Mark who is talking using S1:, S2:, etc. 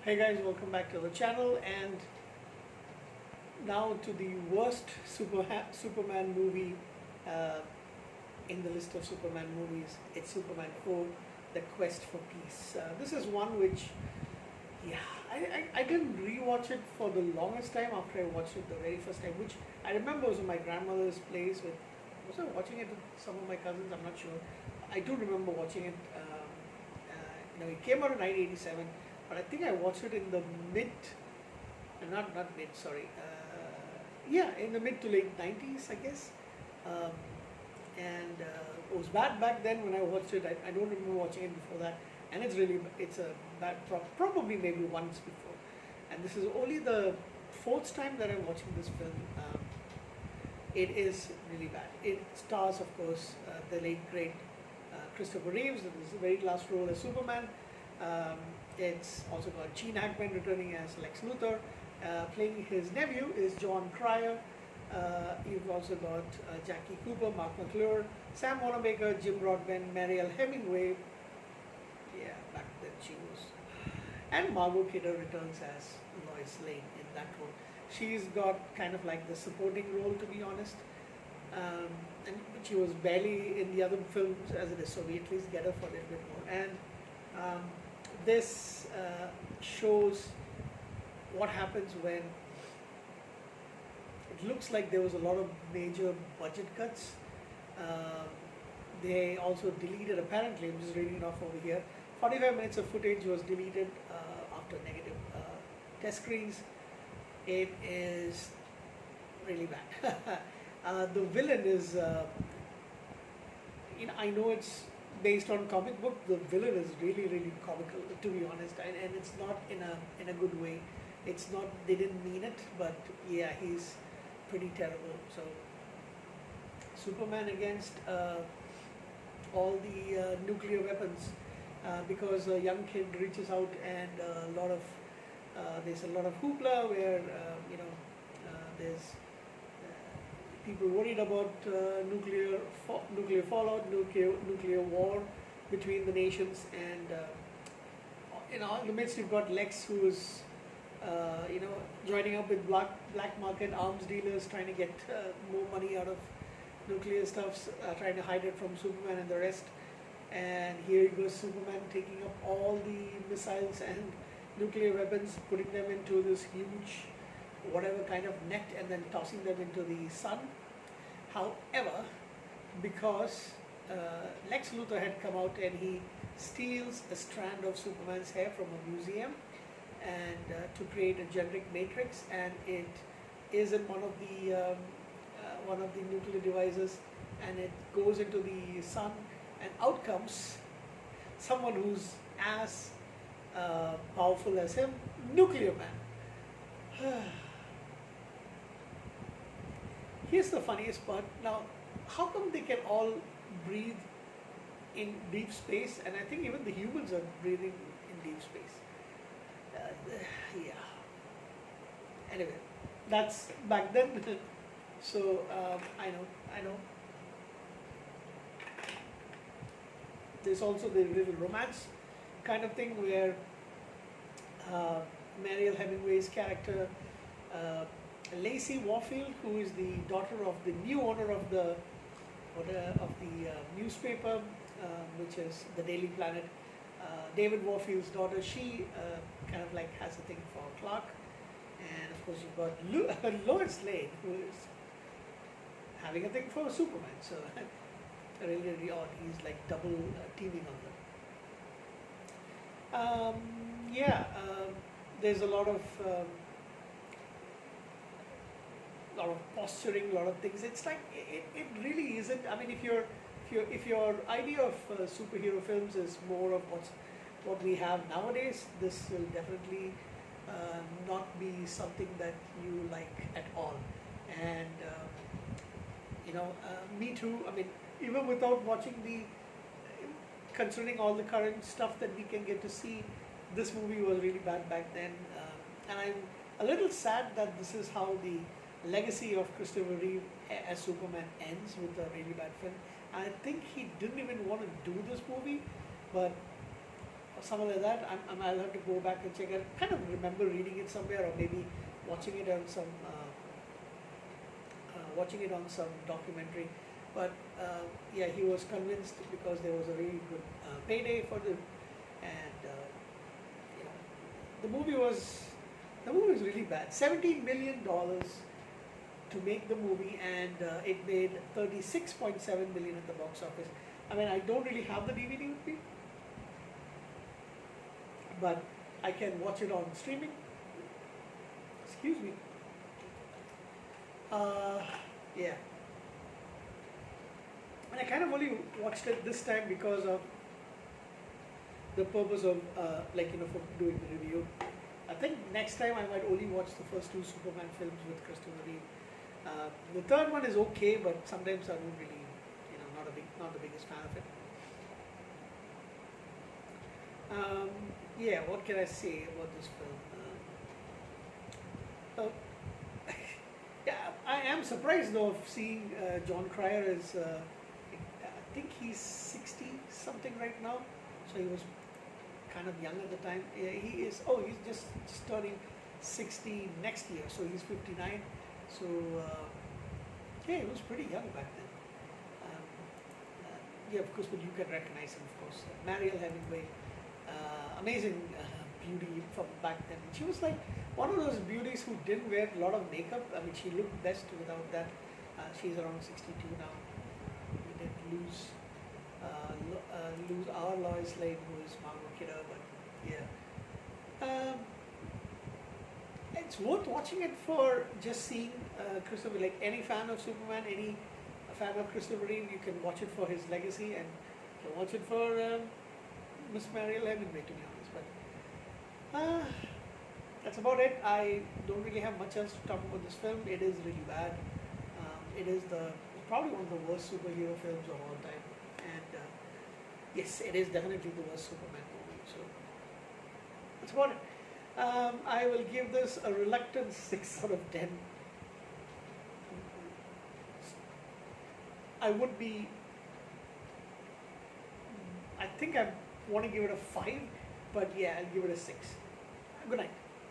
S1: Hey guys, welcome back to the channel, and now to the worst Superman movie uh, in the list of Superman movies. It's Superman 4, The Quest for Peace. This is one which, yeah, I didn't rewatch it for the longest time after I watched it the very first time, which I remember was in my grandmother's place was I watching it with some of my cousins? I'm not sure. I do remember watching it. It came out in 1987, but I think I watched it in the mid, not mid, sorry, yeah, in the mid to late 90s, I guess. Um, and it was bad back then when I watched it. I don't remember watching it before that, and it's a bad probably maybe once before, and this is only the fourth time that I'm watching this film. It is really bad. It stars, of course, the late great Christopher Reeves in his very last role as Superman. Um, it's also got Gene Hackman returning as Lex Luthor. Playing his nephew is John Cryer. You've also got Jackie Cooper, Mark McClure, Sam Wanamaker, Jim Broadbent, Marielle Hemingway. Yeah, back then she was. And Margot Kidder returns as Lois Lane in that role. She's got kind of like the supporting role, to be honest. And she was barely in the other films as it is, so we at least get her for a little bit more. And this shows what happens when it looks like there was a lot of major budget cuts. They also deleted, apparently, I'm just reading it off over here, 45 minutes of footage was deleted after negative test screens. It is really bad. The villain is, I know it's based on comic book. The villain is really, really comical, to be honest, and it's not in a good way. It's not. They didn't mean it, but yeah, he's pretty terrible. So, Superman against all the nuclear weapons, because a young kid reaches out, and there's a lot of hoopla where there's people worried about nuclear fallout, nuclear war between the nations, and in the midst you've got Lex, who is joining up with black market arms dealers, trying to get more money out of nuclear stuff, trying to hide it from Superman and the rest. And here goes Superman taking up all the missiles and nuclear weapons, putting them into this huge whatever kind of net, and then tossing them into the sun. However, because Lex Luthor had come out and he steals a strand of Superman's hair from a museum, and to create a generic matrix, and it is in one of the nuclear devices, and it goes into the sun, and out comes someone who's as powerful as him, Nuclear Man. Here's the funniest part. Now, how come they can all breathe in deep space, and I think even the humans are breathing in deep space? Yeah. Anyway, that's back then. So I know. There's also the little romance kind of thing where Marielle Hemingway's character, Lacey Warfield, who is the daughter of the new owner of the newspaper, which is the Daily Planet. David Warfield's daughter, she kind of like has a thing for Clark, and of course you've got Lois Lane, who is having a thing for Superman. So really, really odd. He's like double teaming on them. There's a lot of posturing, a lot of things. It's like it really isn't. I mean, if your idea of superhero films is more of what we have nowadays, this will definitely not be something that you like at all. And me too. I mean, even without watching considering all the current stuff that we can get to see, this movie was really bad back then, and I'm a little sad that this is how the legacy of Christopher Reeve as Superman ends, with a really bad film. I think he didn't even want to do this movie, but or something like that. I'll have to go back and check. I kind of remember reading it somewhere, or maybe watching it on some documentary. But yeah, he was convinced because there was a really good payday for them, and you know, the movie was really bad. $17 million to make the movie, and it made 36.7 million at the box office. I mean, I don't really have the DVD with me, but I can watch it on streaming. Excuse me. Uh, yeah, and I kind of only watched it this time because of the purpose of for doing the review. I think next time I might only watch the first two Superman films with Christopher Reeve. The third one is okay, but sometimes I don't really, not the biggest fan of it. Yeah, what can I say about this film? Yeah, I am surprised though of seeing John Cryer as, I think he's 60 something right now, so he was kind of young at the time. Yeah, he's just turning 60 next year, so he's 59. So yeah, he was pretty young back then. Yeah, of course, but you can recognize him, of course. Mariel Hemingway, amazing beauty from back then. She was like one of those beauties who didn't wear a lot of makeup. I mean, she looked best without that. She's around 62 now. We did lose our Lois Lane, who is Margot Kidder, but yeah. It's worth watching it for just seeing Christopher. Like any fan of Superman, any fan of Christopher Reeve, you can watch it for his legacy, and you can watch it for Miss Mariel Hemingway, to be honest. But that's about it. I don't really have much else to talk about this film. It is really bad. It is probably one of the worst superhero films of all time, and yes, it is definitely the worst Superman movie. So that's about it. I will give this a reluctant 6 out of 10. I would be, I think I want to give it a 5, but yeah, I'll give it a 6. Good night.